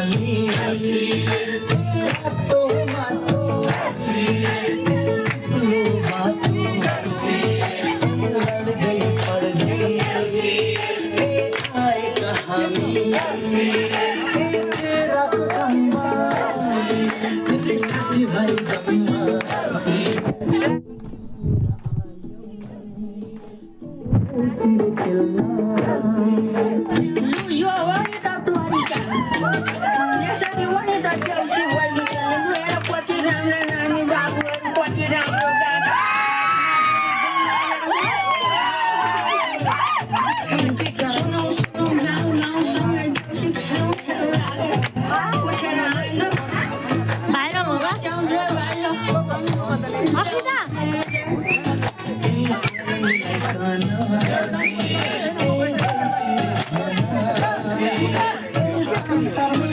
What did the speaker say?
कहानी तेरा तो मानो लो बातों लड़ गई पड़ गई आए कहानी तेरा कम्मा तेरे साथी भाई जम्मा उसी में खेलना Lu wanita tuarika. Biasanya wanita dia usi wanita. Lu era kuatiran na ni babu kuatiran roga. Sunong sunong nang nang sunong si chang chang laga. Kuatiran ano? Bailo mo ba? Chang zhe bailo. Masida! Sarma